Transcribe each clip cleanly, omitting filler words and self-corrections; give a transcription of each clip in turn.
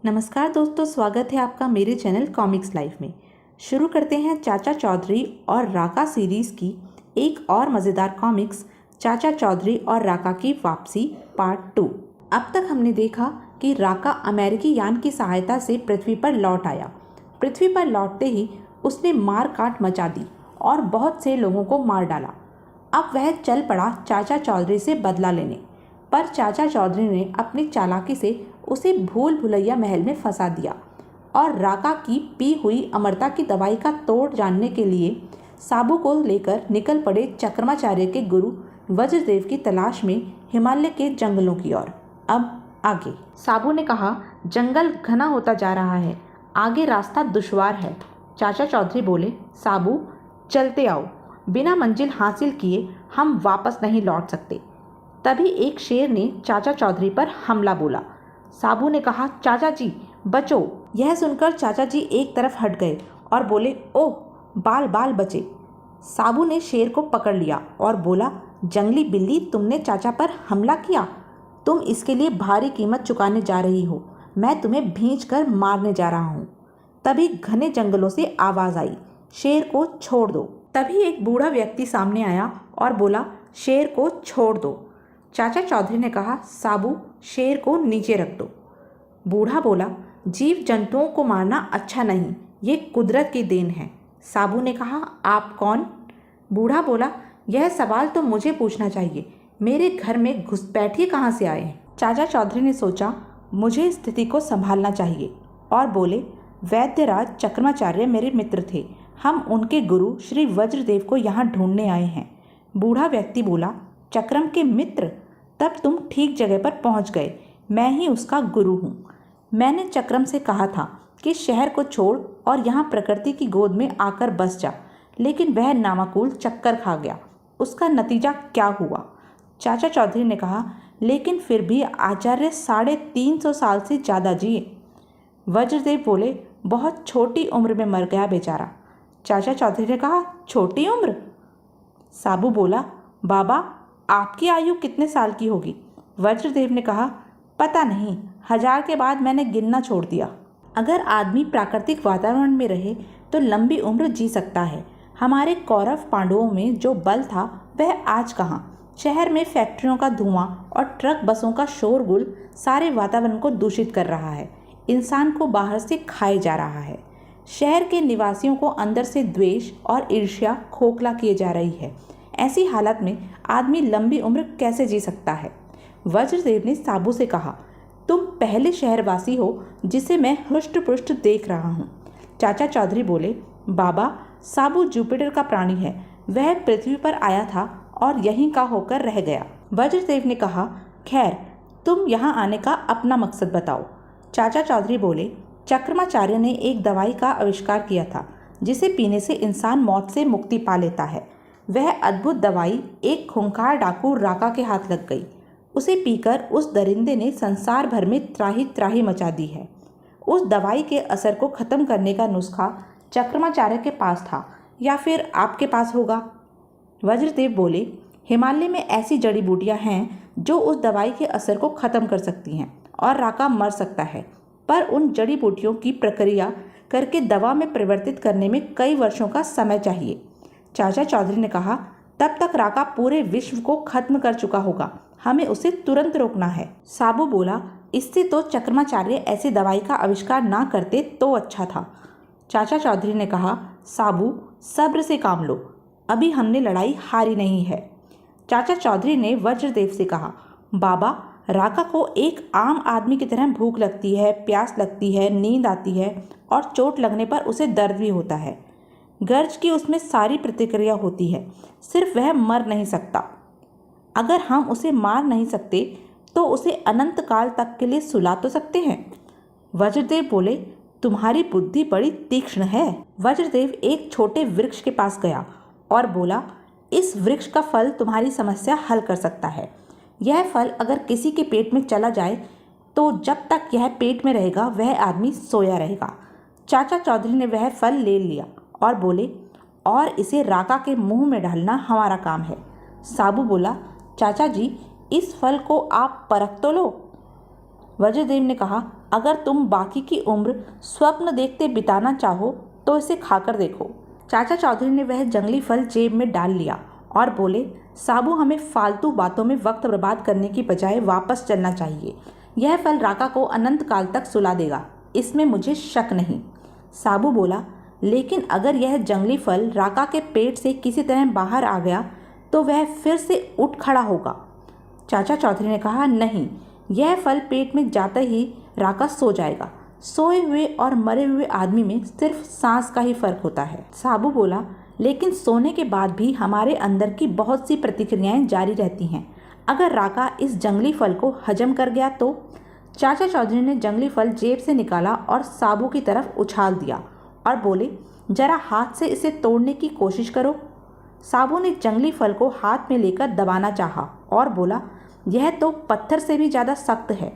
नमस्कार दोस्तों, स्वागत है आपका मेरे चैनल कॉमिक्स लाइफ में। शुरू करते हैं चाचा चौधरी और राका सीरीज़ की एक और मज़ेदार कॉमिक्स, चाचा चौधरी और राका की वापसी पार्ट 2। अब तक हमने देखा कि राका अमेरिकी यान की सहायता से पृथ्वी पर लौट आया। पृथ्वी पर लौटते ही उसने मार काट मचा दी और बहुत से लोगों को मार डाला। अब वह चल पड़ा चाचा चौधरी से बदला लेने, पर चाचा चौधरी ने अपनी चालाकी से उसे भूल भुलैया महल में फंसा दिया और राका की पी हुई अमरता की दवाई का तोड़ जानने के लिए साबू को लेकर निकल पड़े चक्रमाचार्य के गुरु वज्रदेव की तलाश में हिमालय के जंगलों की ओर। अब आगे साबू ने कहा, जंगल घना होता जा रहा है, आगे रास्ता दुश्वार है। चाचा चौधरी बोले, साबू चलते आओ, बिना मंजिल हासिल किए हम वापस नहीं लौट सकते। तभी एक शेर ने चाचा चौधरी पर हमला बोला। साबू ने कहा, चाचा जी बचो। यह सुनकर चाचा जी एक तरफ हट गए और बोले, ओह बाल बाल बचे। साबू ने शेर को पकड़ लिया और बोला, जंगली बिल्ली, तुमने चाचा पर हमला किया, तुम इसके लिए भारी कीमत चुकाने जा रही हो। मैं तुम्हें भींच कर मारने जा रहा हूँ। तभी घने जंगलों से आवाज़ आई, शेर को छोड़ दो। तभी एक बूढ़ा व्यक्ति सामने आया और बोला, शेर को छोड़ दो। चाचा चौधरी ने कहा, साबू शेर को नीचे रख दो। बूढ़ा बोला, जीव जंतुओं को मारना अच्छा नहीं, ये कुदरत की देन है। साबू ने कहा, आप कौन? बूढ़ा बोला, यह सवाल तो मुझे पूछना चाहिए, मेरे घर में घुसपैठिए कहाँ से आए हैं? चाचा चौधरी ने सोचा, मुझे स्थिति को संभालना चाहिए और बोले, वैद्यराज चक्रमाचार्य मेरे मित्र थे, हम उनके गुरु श्री वज्रदेव को यहाँ ढूंढने आए हैं। बूढ़ा व्यक्ति बोला, चक्रम के मित्र? तब तुम ठीक जगह पर पहुंच गए, मैं ही उसका गुरु हूँ। मैंने चक्रम से कहा था कि शहर को छोड़ और यहाँ प्रकृति की गोद में आकर बस जा, लेकिन वह नामाकूल चक्कर खा गया। उसका नतीजा क्या हुआ? चाचा चौधरी ने कहा, लेकिन फिर भी आचार्य 350 साल से ज़्यादा जिए। वज्रदेव बोले, बहुत छोटी उम्र में मर गया बेचारा। चाचा चौधरी ने कहा, छोटी उम्र? साबू बोला, बाबा आपकी आयु कितने साल की होगी? वज्रदेव ने कहा, पता नहीं, 1000 के बाद मैंने गिनना छोड़ दिया। अगर आदमी प्राकृतिक वातावरण में रहे तो लंबी उम्र जी सकता है। हमारे कौरव पांडवों में जो बल था वह आज कहाँ? शहर में फैक्ट्रियों का धुआं और ट्रक बसों का शोरगुल सारे वातावरण को दूषित कर रहा है। इंसान को बाहर से खाए जा रहा है। शहर के निवासियों को अंदर से द्वेष और ईर्ष्या खोखला किए जा रही है। ऐसी हालत में आदमी लंबी उम्र कैसे जी सकता है? वज्रदेव ने साबू से कहा, तुम पहले शहरवासी हो जिसे मैं हृष्ट पुष्ट देख रहा हूँ। चाचा चौधरी बोले, बाबा साबू जुपिटर का प्राणी है, वह पृथ्वी पर आया था और यहीं का होकर रह गया। वज्रदेव ने कहा, खैर तुम यहाँ आने का अपना मकसद बताओ। चाचा चौधरी बोले, चक्रमाचार्य ने एक दवाई का आविष्कार किया था जिसे पीने से इंसान मौत से मुक्ति पा लेता है। वह अद्भुत दवाई एक खूंखार डाकू राका के हाथ लग गई। उसे पीकर उस दरिंदे ने संसार भर में त्राही त्राही मचा दी है। उस दवाई के असर को ख़त्म करने का नुस्खा चक्रमाचार्य के पास था या फिर आपके पास होगा? वज्रदेव बोले, हिमालय में ऐसी जड़ी बूटियाँ हैं जो उस दवाई के असर को ख़त्म कर सकती हैं और राका मर सकता है, पर उन जड़ी बूटियों की प्रक्रिया करके दवा में परिवर्तित करने में कई वर्षों का समय चाहिए। चाचा चौधरी ने कहा, तब तक राका पूरे विश्व को खत्म कर चुका होगा, हमें उसे तुरंत रोकना है। साबू बोला, इससे तो चक्रमाचार्य ऐसी दवाई का आविष्कार ना करते तो अच्छा था। चाचा चौधरी ने कहा, साबू सब्र से काम लो, अभी हमने लड़ाई हारी नहीं है। चाचा चौधरी ने वज्रदेव से कहा, बाबा राका को एक आम आदमी की तरह भूख लगती है, प्यास लगती है, नींद आती है और चोट लगने पर उसे दर्द भी होता है। गर्ज की उसमें सारी प्रतिक्रिया होती है, सिर्फ वह मर नहीं सकता। अगर हम उसे मार नहीं सकते तो उसे अनंत काल तक के लिए सुला तो सकते हैं। वज्रदेव बोले, तुम्हारी बुद्धि बड़ी तीक्ष्ण है। वज्रदेव एक छोटे वृक्ष के पास गया और बोला, इस वृक्ष का फल तुम्हारी समस्या हल कर सकता है। यह फल अगर किसी के पेट में चला जाए तो जब तक यह पेट में रहेगा वह आदमी सोया रहेगा। चाचा चौधरी ने वह फल ले लिया और बोले, और इसे राका के मुंह में डालना हमारा काम है। साबू बोला, चाचा जी इस फल को आप परख तो लो। वज्रदेव ने कहा, अगर तुम बाकी की उम्र स्वप्न देखते बिताना चाहो तो इसे खाकर देखो। चाचा चौधरी ने वह जंगली फल जेब में डाल लिया और बोले, साबू, हमें फालतू बातों में वक्त बर्बाद करने की बजाय वापस चलना चाहिए। यह फल राका को अनंत काल तक सुला देगा, इसमें मुझे शक नहीं। साबू बोला, लेकिन अगर यह जंगली फल राका के पेट से किसी तरह बाहर आ गया तो वह फिर से उठ खड़ा होगा। चाचा चौधरी ने कहा, नहीं, यह फल पेट में जाते ही राका सो जाएगा। सोए हुए और मरे हुए आदमी में सिर्फ सांस का ही फर्क होता है। साबू बोला, लेकिन सोने के बाद भी हमारे अंदर की बहुत सी प्रतिक्रियाएं जारी रहती हैं। अगर राका इस जंगली फल को हजम कर गया तो? चाचा चौधरी ने जंगली फल जेब से निकाला और साबू की तरफ उछाल दिया और बोले, जरा हाथ से इसे तोड़ने की कोशिश करो। साबू ने जंगली फल को हाथ में लेकर दबाना चाहा और बोला, यह तो पत्थर से भी ज़्यादा सख्त है।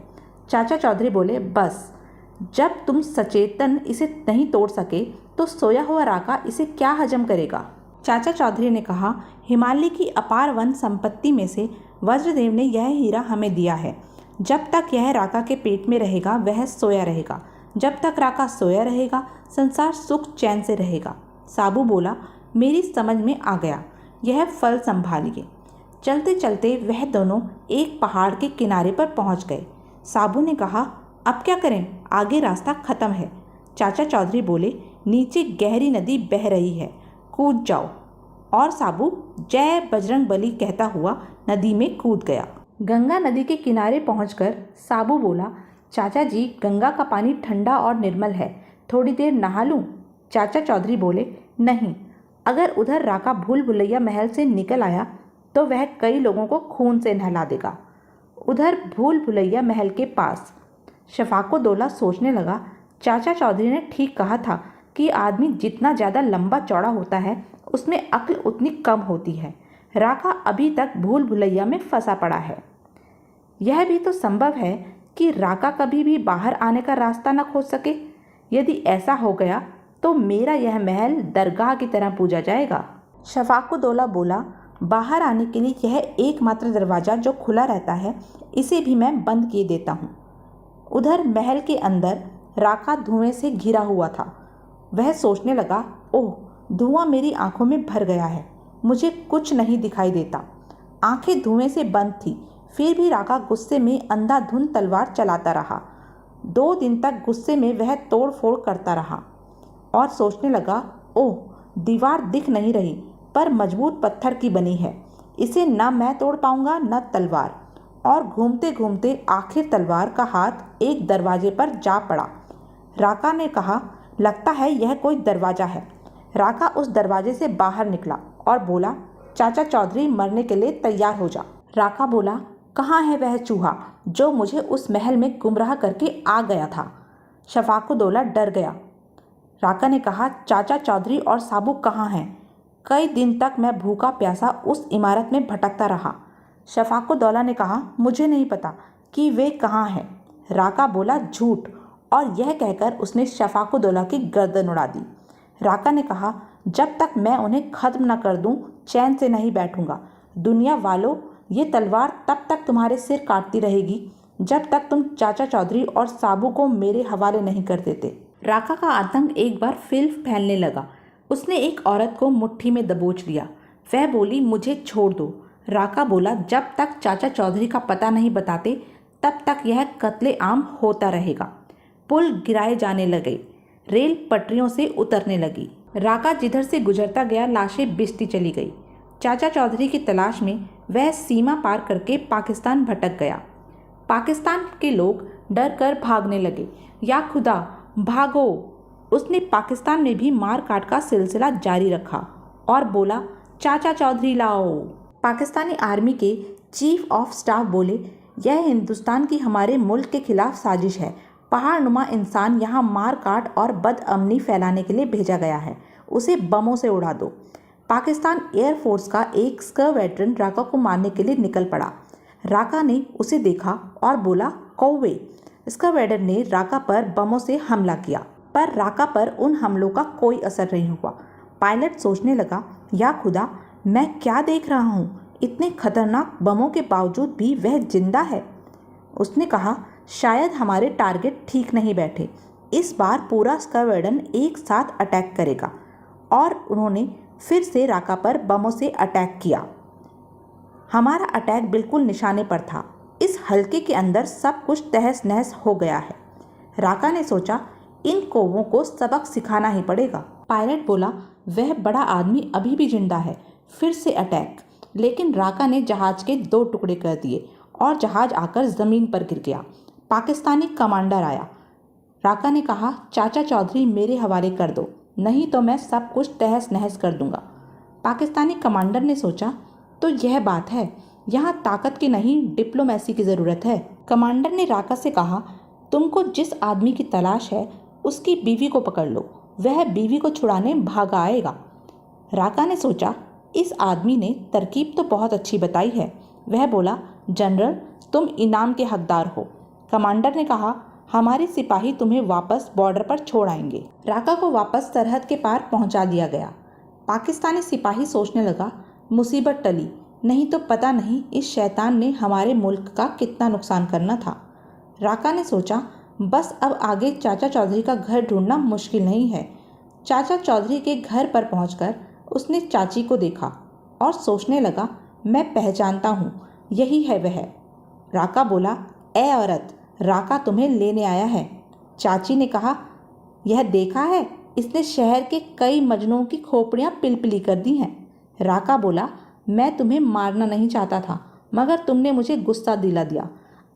चाचा चौधरी बोले, बस, जब तुम सचेतन इसे नहीं तोड़ सके तो सोया हुआ राका इसे क्या हजम करेगा। चाचा चौधरी ने कहा, हिमालय की अपार वन संपत्ति में से वज्रदेव ने यह हीरा हमें दिया है। जब तक यह राका के पेट में रहेगा वह सोया रहेगा। जब तक राका सोया रहेगा संसार सुख चैन से रहेगा। साबू बोला, मेरी समझ में आ गया, यह फल संभालिए। चलते चलते वह दोनों एक पहाड़ के किनारे पर पहुंच गए। साबू ने कहा, अब क्या करें, आगे रास्ता खत्म है। चाचा चौधरी बोले, नीचे गहरी नदी बह रही है, कूद जाओ। और साबू जय बजरंग बली कहता हुआ नदी में कूद गया। गंगा नदी के किनारे पहुंचकर साबू बोला, चाचा जी, गंगा का पानी ठंडा और निर्मल है, थोड़ी देर नहा लूं? चाचा चौधरी बोले, नहीं, अगर उधर राका भूल भुलैया महल से निकल आया तो वह कई लोगों को खून से नहला देगा। उधर भूल भुलैया महल के पास। शफाकुद्दौला सोचने लगा, चाचा चौधरी ने ठीक कहा था कि आदमी जितना ज़्यादा लंबा चौड़ा होता है उसमें अक्ल उतनी कम होती है। राका अभी तक भूल भुलैया में फंसा पड़ा है। यह भी तो संभव है कि राका कभी भी बाहर आने का रास्ता न खोज सके। यदि ऐसा हो गया तो मेरा यह महल दरगाह की तरह पूजा जाएगा। शफाकुद्दौला बोला, बाहर आने के लिए यह एकमात्र दरवाज़ा जो खुला रहता है, इसे भी मैं बंद किए देता हूँ। उधर महल के अंदर राका धुएं से घिरा हुआ था। वह सोचने लगा, ओह, धुआं मेरी आंखों में भर गया है, मुझे कुछ नहीं दिखाई देता। आंखें धुएं से बंद थी, फिर भी राका गुस्से में अंधाधुंध तलवार चलाता रहा। 2 दिन तक गुस्से में वह तोड़ फोड़ करता रहा और सोचने लगा, ओह, दीवार दिख नहीं रही पर मजबूत पत्थर की बनी है, इसे न मैं तोड़ पाऊंगा न तलवार। और घूमते घूमते आखिर तलवार का हाथ एक दरवाजे पर जा पड़ा। राका ने कहा, लगता है यह कोई दरवाज़ा है। राका उस दरवाजे से बाहर निकला और बोला, चाचा चौधरी, मरने के लिए तैयार हो जा। राका बोला, कहाँ है वह चूहा जो मुझे उस महल में गुमराह करके आ गया था? शफाकुद्दौला डर गया। राका ने कहा, चाचा चौधरी और साबू कहाँ हैं? कई दिन तक मैं भूखा प्यासा उस इमारत में भटकता रहा। शफाकुद्दौला ने कहा, मुझे नहीं पता कि वे कहाँ हैं। राका बोला, झूठ, और यह कहकर उसने शफाकुद्दौला की गर्दन उड़ा दी। राका ने कहा, जब तक मैं उन्हें खत्म न कर दूं, चैन से नहीं बैठूंगा। दुनिया वालों, ये तलवार तब तक तुम्हारे सिर काटती रहेगी जब तक तुम चाचा चौधरी और साबू को मेरे हवाले नहीं कर देते। राका का आतंक एक बार फिर फैलने लगा। उसने एक औरत को मुट्ठी में दबोच लिया। वह बोली, मुझे छोड़ दो। राका बोला, जब तक चाचा चौधरी का पता नहीं बताते तब तक यह कत्ले आम होता रहेगा। पुल गिराए जाने लगे, रेल पटरियों से उतरने लगी। राका जिधर से गुजरता गया लाशें बिछती चली गई। चाचा चौधरी की तलाश में वह सीमा पार करके पाकिस्तान भटक गया। पाकिस्तान के लोग डर कर भागने लगे। या खुदा, भागो! उसने पाकिस्तान में भी मार काट का सिलसिला जारी रखा और बोला, चाचा चौधरी लाओ। पाकिस्तानी आर्मी के चीफ ऑफ स्टाफ बोले, यह हिंदुस्तान की हमारे मुल्क के खिलाफ साजिश है। पहाड़नुमा इंसान यहाँ मार काट और बदअमनी फैलाने के लिए भेजा गया है, उसे बमों से उड़ा दो। पाकिस्तान एयरफोर्स का एक स्क्वाड्रन राका को मारने के लिए निकल पड़ा। राका ने उसे देखा और बोला, कौवे। स्क्वाड्रन ने राका पर बमों से हमला किया, पर राका पर उन हमलों का कोई असर नहीं हुआ। पायलट सोचने लगा, या खुदा, मैं क्या देख रहा हूँ? इतने खतरनाक बमों के बावजूद भी वह जिंदा है। उसने कहा, शायद हमारे टारगेट ठीक नहीं बैठे। इस बार पूरा स्क्वाड्रन एक साथ अटैक करेगा। और उन्होंने फिर से राका पर बमों से अटैक किया। हमारा अटैक बिल्कुल निशाने पर था। इस हल्के के अंदर सब कुछ तहस नहस हो गया है। राका ने सोचा, इन कौवों को सबक सिखाना ही पड़ेगा। पायलट बोला, वह बड़ा आदमी अभी भी जिंदा है। फिर से अटैक। लेकिन राका ने जहाज के 2 टुकड़े कर दिए और जहाज आकर ज़मीन पर गिर गया। पाकिस्तानी कमांडर आया। राका ने कहा, चाचा चौधरी मेरे हवाले कर दो, नहीं तो मैं सब कुछ तहस नहस कर दूंगा। पाकिस्तानी कमांडर ने सोचा, तो यह बात है, यहाँ ताकत की नहीं डिप्लोमेसी की ज़रूरत है। कमांडर ने राका से कहा, तुमको जिस आदमी की तलाश है उसकी बीवी को पकड़ लो, वह बीवी को छुड़ाने भागा आएगा। राका ने सोचा, इस आदमी ने तरकीब तो बहुत अच्छी बताई है। वह बोला, जनरल तुम इनाम के हकदार हो। कमांडर ने कहा, हमारे सिपाही तुम्हें वापस बॉर्डर पर छोड़ आएंगे। राका को वापस सरहद के पार पहुंचा दिया गया। पाकिस्तानी सिपाही सोचने लगा, मुसीबत टली, नहीं तो पता नहीं इस शैतान ने हमारे मुल्क का कितना नुकसान करना था। राका ने सोचा, बस अब आगे चाचा चौधरी का घर ढूंढना मुश्किल नहीं है। चाचा चौधरी के घर पर पहुंचकर उसने चाची को देखा और सोचने लगा, मैं पहचानता हूँ, यही है वह। राका बोला, ए औरत, राका तुम्हें लेने आया है। चाची ने कहा, यह देखा है, इसने शहर के कई मजनुओं की खोपड़ियाँ पिलपिली कर दी हैं। राका बोला, मैं तुम्हें मारना नहीं चाहता था, मगर तुमने मुझे गुस्सा दिला दिया।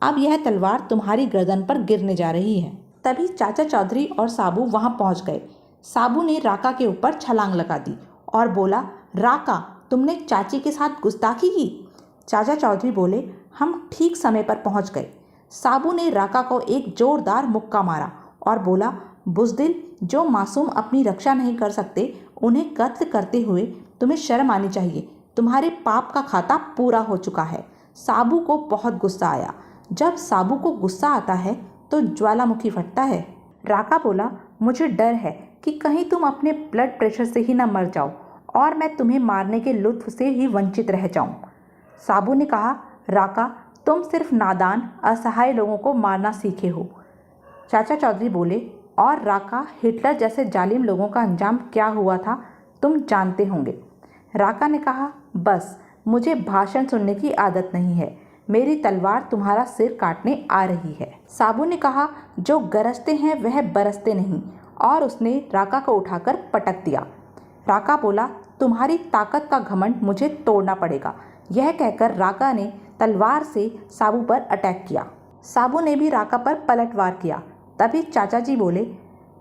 अब यह तलवार तुम्हारी गर्दन पर गिरने जा रही है। तभी चाचा चौधरी और साबू वहां पहुंच गए। साबू ने राका के ऊपर छलांग लगा दी और बोला, राका, तुमने चाची के साथ गुस्ताखी की। चाचा चौधरी बोले, हम ठीक समय पर पहुंच गए। साबू ने राका को एक जोरदार मुक्का मारा और बोला, बुज़दिल, जो मासूम अपनी रक्षा नहीं कर सकते उन्हें कत्ल करते हुए तुम्हें शर्म आनी चाहिए। तुम्हारे पाप का खाता पूरा हो चुका है। साबू को बहुत गुस्सा आया। जब साबू को गुस्सा आता है तो ज्वालामुखी फटता है। राका बोला, मुझे डर है कि कहीं तुम अपने ब्लड प्रेशर से ही न मर जाओ और मैं तुम्हें मारने के लुत्फ से ही वंचित रह जाऊं। साबू ने कहा, राका, तुम सिर्फ नादान असहाय लोगों को मारना सीखे हो। चाचा चौधरी बोले, और राका, हिटलर जैसे जालिम लोगों का अंजाम क्या हुआ था तुम जानते होंगे। राका ने कहा, बस मुझे भाषण सुनने की आदत नहीं है, मेरी तलवार तुम्हारा सिर काटने आ रही है। साबू ने कहा, जो गरजते हैं वह बरसते नहीं, और उसने राका को उठाकर पटक दिया। राका बोला, तुम्हारी ताकत का घमंड मुझे तोड़ना पड़ेगा। यह कहकर राका ने तलवार से साबू पर अटैक किया। साबू ने भी राका पर पलटवार किया। तभी चाचा जी बोले,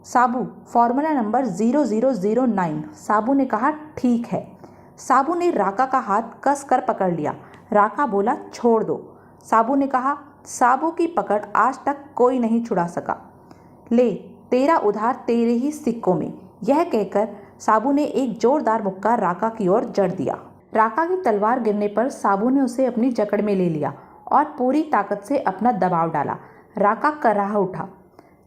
साबू, फॉर्मूला नंबर 0009। साबू ने कहा, ठीक है। साबू ने राका का हाथ कस कर पकड़ लिया। राका बोला, छोड़ दो। साबू ने कहा, साबू की पकड़ आज तक कोई नहीं छुड़ा सका। ले, तेरा उधार तेरे ही सिक्कों में। यह कहकर साबू ने एक जोरदार मुक्का राका की ओर जड़ दिया। राका की तलवार गिरने पर साबू ने उसे अपनी जकड़ में ले लिया और पूरी ताकत से अपना दबाव डाला। राका कराह उठा।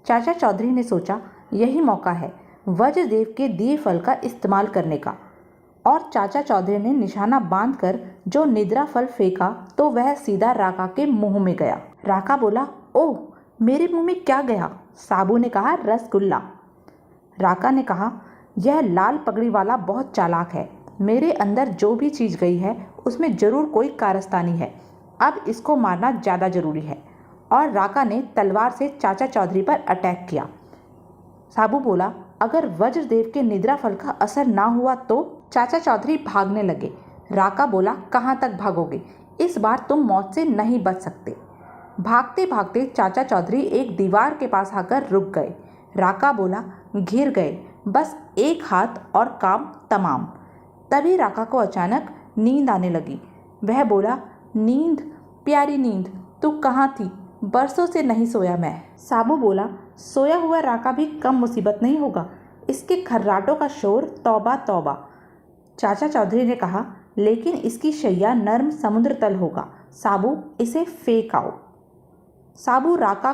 चाचा चौधरी ने सोचा, यही मौका है वज्रदेव के दिए फल का इस्तेमाल करने का, और चाचा चौधरी ने निशाना बांधकर जो निद्रा फल फेंका तो वह सीधा राका के मुंह में गया। राका बोला, ओह, मेरे मुंह में क्या गया? साबू ने कहा, रसगुल्ला। राका ने कहा, यह लाल पगड़ी वाला बहुत चालाक है। मेरे अंदर जो भी चीज़ गई है उसमें ज़रूर कोई कारस्तानी है। अब इसको मारना ज़्यादा ज़रूरी है। और राका ने तलवार से चाचा चौधरी पर अटैक किया। साबू बोला, अगर वज्रदेव के निद्रा फल का असर ना हुआ तो? चाचा चौधरी भागने लगे। राका बोला, कहाँ तक भागोगे? इस बार तुम मौत से नहीं बच सकते। भागते भागते चाचा चौधरी एक दीवार के पास आकर रुक गए। राका बोला, घिर गए, बस एक हाथ और काम तमाम। तभी राका को अचानक नींद आने लगी। वह बोला, नींद, प्यारी नींद, तू कहाँ थी? बरसों से नहीं सोया मैं। साबू बोला, सोया हुआ राका भी कम मुसीबत नहीं होगा, इसके खर्राटों का शोर तौबा तौबा। चाचा चौधरी ने कहा, लेकिन इसकी शैया नर्म समुद्र तल होगा। साबू, इसे फेंक आओ। साबू राका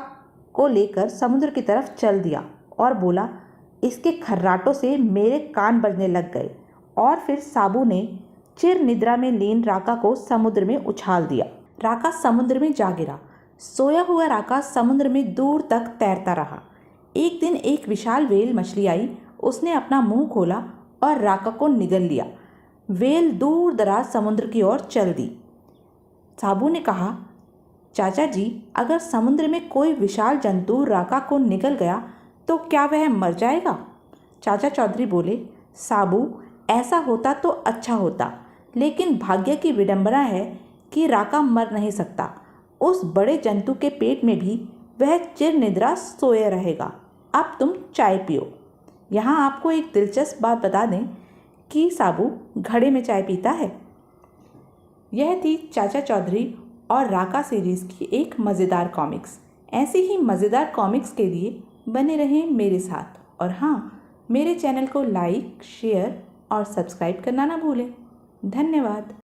को लेकर समुद्र की तरफ चल दिया और बोला, इसके खर्राटों से मेरे कान बजने लग गए। और फिर साबू ने चिर निद्रा में लीन राका को समुद्र में उछाल दिया। राका समुद्र में जा गिरा। सोया हुआ राका समुद्र में दूर तक तैरता रहा। एक दिन एक विशाल व्हेल मछली आई। उसने अपना मुंह खोला और राका को निगल लिया। व्हेल दूर दराज समुद्र की ओर चल दी। साबू ने कहा, चाचा जी, अगर समुद्र में कोई विशाल जंतु राका को निगल गया तो क्या वह मर जाएगा? चाचा चौधरी बोले, साबू, ऐसा होता तो अच्छा होता, लेकिन भाग्य की विडंबना है कि राका मर नहीं सकता। उस बड़े जंतु के पेट में भी वह चिर निद्रा सोए रहेगा। अब तुम चाय पियो। यहाँ आपको एक दिलचस्प बात बता दें कि साबू घड़े में चाय पीता है। यह थी चाचा चौधरी और राका सीरीज़ की एक मज़ेदार कॉमिक्स। ऐसी ही मज़ेदार कॉमिक्स के लिए बने रहें मेरे साथ, और हाँ, मेरे चैनल को लाइक, शेयर और सब्सक्राइब करना ना भूलें। धन्यवाद।